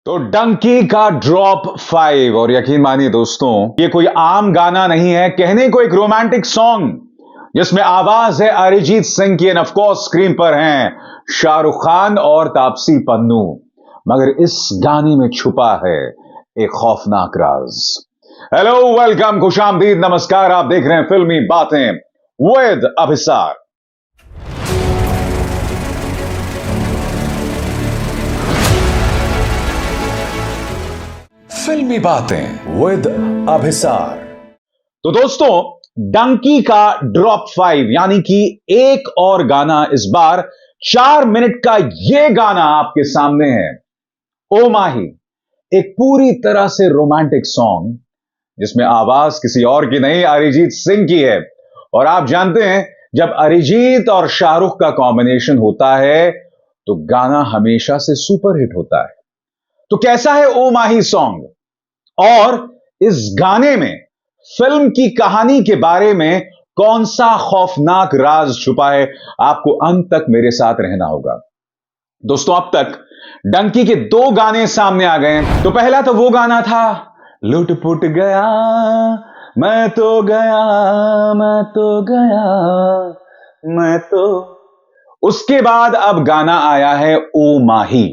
तो डंकी का ड्रॉप 5 और यकीन मानिए दोस्तों, ये कोई आम गाना नहीं है। कहने को एक रोमांटिक सॉन्ग जिसमें आवाज है अरिजीत सिंह की, एंड ऑफ कोर्स स्क्रीन पर हैं शाहरुख खान और तापसी पन्नू। मगर इस गाने में छुपा है एक खौफनाक राज। हेलो, वेलकम, खुशामदीद, नमस्कार। आप देख रहे हैं फिल्मी बातें विद अभिसार। फिल्मी बातें विद अभिसार। तो दोस्तों, डंकी का ड्रॉप 5 यानी कि एक और गाना, इस बार 4 मिनट का यह गाना आपके सामने है। ओ माही, एक पूरी तरह से रोमांटिक सॉन्ग जिसमें आवाज किसी और की नहीं, अरिजीत सिंह की है। और आप जानते हैं, जब अरिजीत और शाहरुख का कॉम्बिनेशन होता है तो गाना हमेशा से सुपरहिट होता है। तो कैसा है ओ माही सॉन्ग, और इस गाने में फिल्म की कहानी के बारे में कौन सा खौफनाक राज छुपा है, आपको अंत तक मेरे साथ रहना होगा। दोस्तों, अब तक डंकी के 2 गाने सामने आ गए हैं। तो पहला तो वो गाना था, लुट पुट गया मैं तो गया, मैं तो गया, मैं तो। उसके बाद अब गाना आया है ओ माही।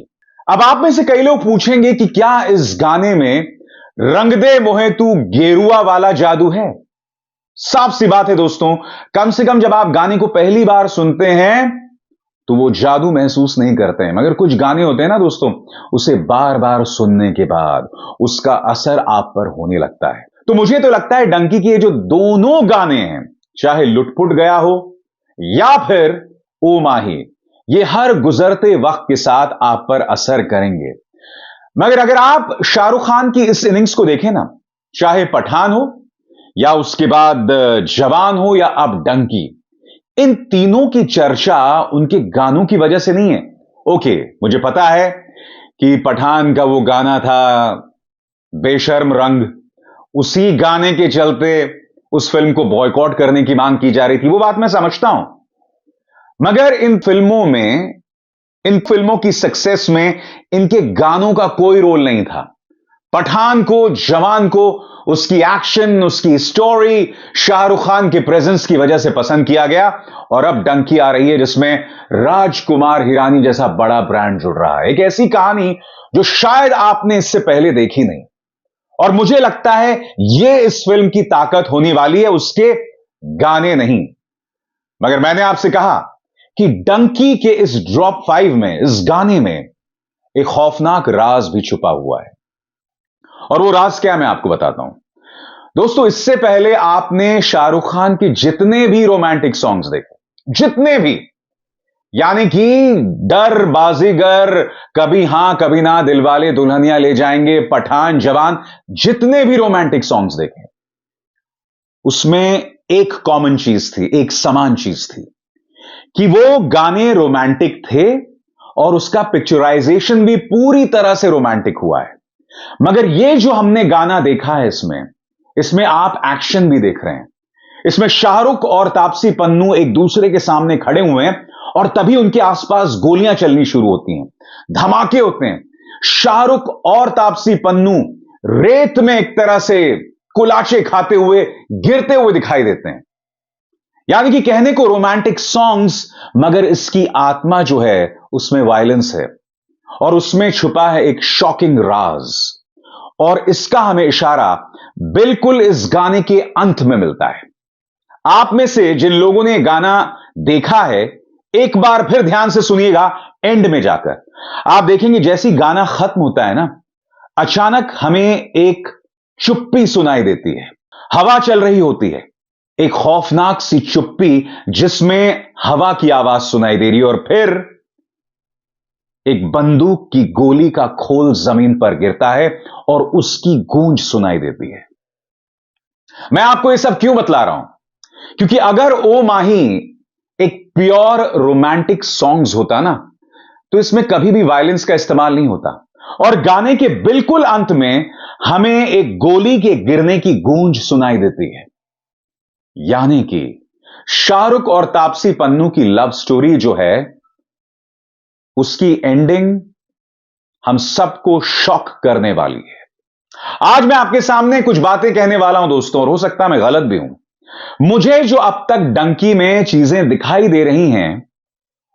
अब आप में से कई लोग पूछेंगे कि क्या इस गाने में रंग दे मोहे तू गेरुआ वाला जादू है। साफ सी बात है दोस्तों, कम से कम जब आप गाने को पहली बार सुनते हैं तो वो जादू महसूस नहीं करते हैं। मगर कुछ गाने होते हैं ना दोस्तों, उसे बार बार सुनने के बाद उसका असर आप पर होने लगता है। तो मुझे तो लगता है डंकी के ये जो दोनों गाने हैं, चाहे लुटपुट गया हो या फिर ओ माही, ये हर गुजरते वक्त के साथ आप पर असर करेंगे। मगर अगर आप शाहरुख खान की इस इनिंग्स को देखें ना, चाहे पठान हो या उसके बाद जवान हो या अब डंकी, इन तीनों की चर्चा उनके गानों की वजह से नहीं है। ओके, मुझे पता है कि पठान का वो गाना था बेशर्म रंग, उसी गाने के चलते उस फिल्म को बॉयकॉट करने की मांग की जा रही थी, वो बात मैं समझता हूं। मगर इन फिल्मों की सक्सेस में इनके गानों का कोई रोल नहीं था। पठान को, जवान को, उसकी एक्शन, उसकी स्टोरी शाहरुख खान के प्रेजेंस की वजह से पसंद किया गया। और अब डंकी आ रही है जिसमें राजकुमार हिरानी जैसा बड़ा ब्रांड जुड़ रहा है। एक ऐसी कहानी जो शायद आपने इससे पहले देखी नहीं। और मुझे लगता है यह इस फिल्म की ताकत होने वाली है, उसके गाने नहीं। मगर मैंने आपसे कहा कि डंकी के इस ड्रॉप 5 में, इस गाने में एक खौफनाक राज भी छुपा हुआ है। और वो राज क्या, मैं आपको बताता हूं। दोस्तों, इससे पहले आपने शाहरुख खान के जितने भी रोमांटिक सॉन्ग्स देखे, जितने भी, यानी कि डर, बाजीगर, कभी हां कभी ना, दिलवाले दुल्हनिया ले जाएंगे, पठान, जवान, जितने भी रोमांटिक सॉन्ग्स देखे, उसमें एक कॉमन चीज थी, एक समान चीज थी कि वो गाने रोमांटिक थे और उसका पिक्चराइजेशन भी पूरी तरह से रोमांटिक हुआ है। मगर ये जो हमने गाना देखा है, इसमें आप एक्शन भी देख रहे हैं। इसमें शाहरुख और तापसी पन्नू एक दूसरे के सामने खड़े हुए हैं और तभी उनके आसपास गोलियां चलनी शुरू होती हैं, धमाके होते हैं। शाहरुख और तापसी पन्नू रेत में एक तरह से कुलाचे खाते हुए, गिरते हुए दिखाई देते हैं। यानी कि कहने को रोमांटिक सॉन्ग्स, मगर इसकी आत्मा जो है उसमें वायलेंस है और उसमें छुपा है एक शॉकिंग राज। और इसका हमें इशारा बिल्कुल इस गाने के अंत में मिलता है। आप में से जिन लोगों ने गाना देखा है, एक बार फिर ध्यान से सुनिएगा। एंड में जाकर आप देखेंगे, जैसी गाना खत्म होता है ना, अचानक हमें एक चुप्पी सुनाई देती है। हवा चल रही होती है, एक खौफनाक सी चुप्पी जिसमें हवा की आवाज सुनाई दे रही है, और फिर एक बंदूक की गोली का खोल जमीन पर गिरता है और उसकी गूंज सुनाई देती है। मैं आपको यह सब क्यों बतला रहा हूं? क्योंकि अगर ओ माही एक प्योर रोमांटिक सॉन्ग्स होता ना, तो इसमें कभी भी वायलेंस का इस्तेमाल नहीं होता। और गाने के बिल्कुल अंत में हमें एक गोली के गिरने की गूंज सुनाई देती है। यानी कि शाहरुख और तापसी पन्नू की लव स्टोरी जो है, उसकी एंडिंग हम सबको शॉक करने वाली है। आज मैं आपके सामने कुछ बातें कहने वाला हूं दोस्तों, और हो सकता है मैं गलत भी हूं। मुझे जो अब तक डंकी में चीजें दिखाई दे रही हैं,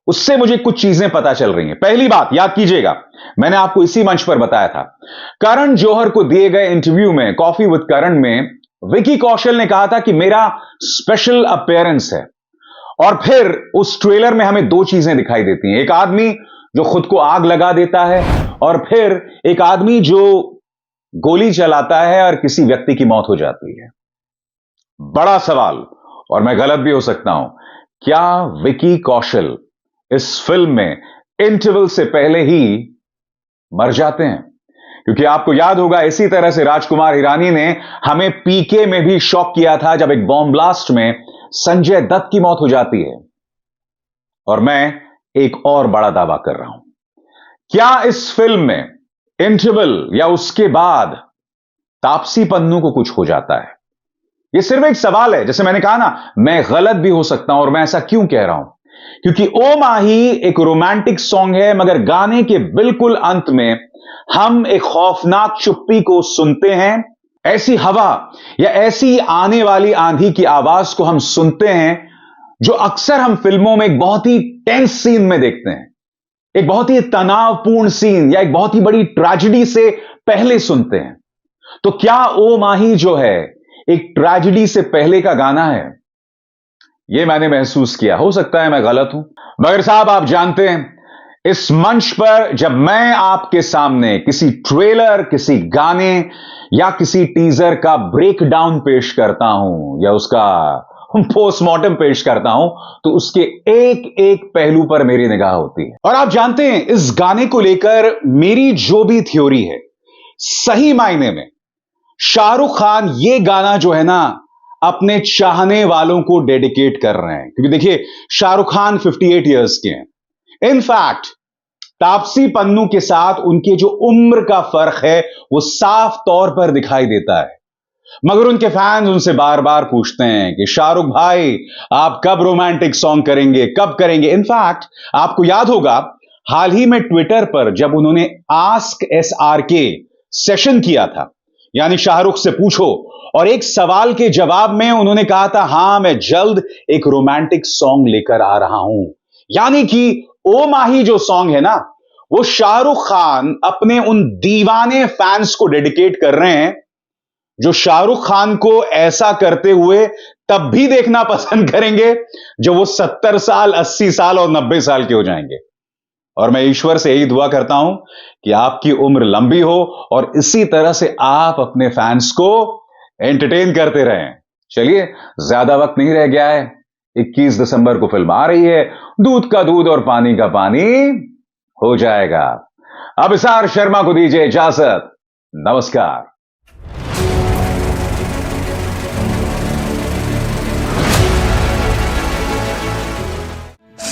उससे मुझे कुछ चीजें पता चल रही हैं। पहली बात याद कीजिएगा, मैंने आपको इसी मंच पर बताया था, करण जौहर को दिए गए इंटरव्यू में, कॉफी विद करण में, विकी कौशल ने कहा था कि मेरा स्पेशल अपीयरेंस है। और फिर उस ट्रेलर में हमें दो चीजें दिखाई देती हैं, एक आदमी जो खुद को आग लगा देता है, और फिर एक आदमी जो गोली चलाता है और किसी व्यक्ति की मौत हो जाती है। बड़ा सवाल, और मैं गलत भी हो सकता हूं, क्या विकी कौशल इस फिल्म में इंटरवल से पहले ही मर जाते हैं? क्योंकि आपको याद होगा, इसी तरह से राजकुमार हिरानी ने हमें पीके में भी शॉक किया था, जब एक बॉम्ब ब्लास्ट में संजय दत्त की मौत हो जाती है। और मैं एक और बड़ा दावा कर रहा हूं, क्या इस फिल्म में इंटरवल या उसके बाद तापसी पन्नू को कुछ हो जाता है? यह सिर्फ एक सवाल है। जैसे मैंने कहा ना, मैं गलत भी हो सकता हूं, और मैं ऐसा क्यों कह रहा हूं? क्योंकि ओ माही एक रोमांटिक सॉन्ग है, मगर गाने के बिल्कुल अंत में हम एक खौफनाक चुप्पी को सुनते हैं। ऐसी हवा या ऐसी आने वाली आंधी की आवाज को हम सुनते हैं, जो अक्सर हम फिल्मों में एक बहुत ही टेंस सीन में देखते हैं, एक बहुत ही तनावपूर्ण सीन या एक बहुत ही बड़ी ट्रेजेडी से पहले सुनते हैं। तो क्या ओ माही जो है एक ट्रेजेडी से पहले का गाना है? यह मैंने महसूस किया। हो सकता है मैं गलत हूं, मगर साहब आप जानते हैं, इस मंच पर जब मैं आपके सामने किसी ट्रेलर, किसी गाने या किसी टीजर का ब्रेकडाउन पेश करता हूं या उसका पोस्टमार्टम पेश करता हूं, तो उसके एक एक पहलू पर मेरी निगाह होती है। और आप जानते हैं, इस गाने को लेकर मेरी जो भी थ्योरी है, सही मायने में शाहरुख खान ये गाना जो है ना, अपने चाहने वालों को डेडिकेट कर रहे हैं। क्योंकि देखिए, शाहरुख खान 58 इयर्स के हैं। इनफैक्ट तापसी पन्नू के साथ उनके जो उम्र का फर्क है, वो साफ तौर पर दिखाई देता है। मगर उनके फैंस उनसे बार बार पूछते हैं कि शाहरुख भाई, आप कब रोमांटिक सॉन्ग करेंगे, कब करेंगे? इनफैक्ट आपको याद होगा, हाल ही में ट्विटर पर जब उन्होंने आस्क SRK सेशन किया था, यानी शाहरुख से पूछो, और एक सवाल के जवाब में उन्होंने कहा था, हां मैं जल्द एक रोमांटिक सॉन्ग लेकर आ रहा हूं। यानी कि ओ माही जो सॉन्ग है ना, वो शाहरुख खान अपने उन दीवाने फैंस को डेडिकेट कर रहे हैं, जो शाहरुख खान को ऐसा करते हुए तब भी देखना पसंद करेंगे जब वो 70 साल, 80 साल और 90 साल के हो जाएंगे। और मैं ईश्वर से यही दुआ करता हूं कि आपकी उम्र लंबी हो और इसी तरह से आप अपने फैंस को एंटरटेन करते रहें। चलिए, ज्यादा वक्त नहीं रह गया है, 21 दिसंबर को फिल्म आ रही है, दूध का दूध और पानी का पानी हो जाएगा। अभिसार शर्मा को दीजिए इजाजत। नमस्कार।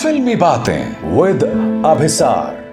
फिल्मी बातें विद अभिसार।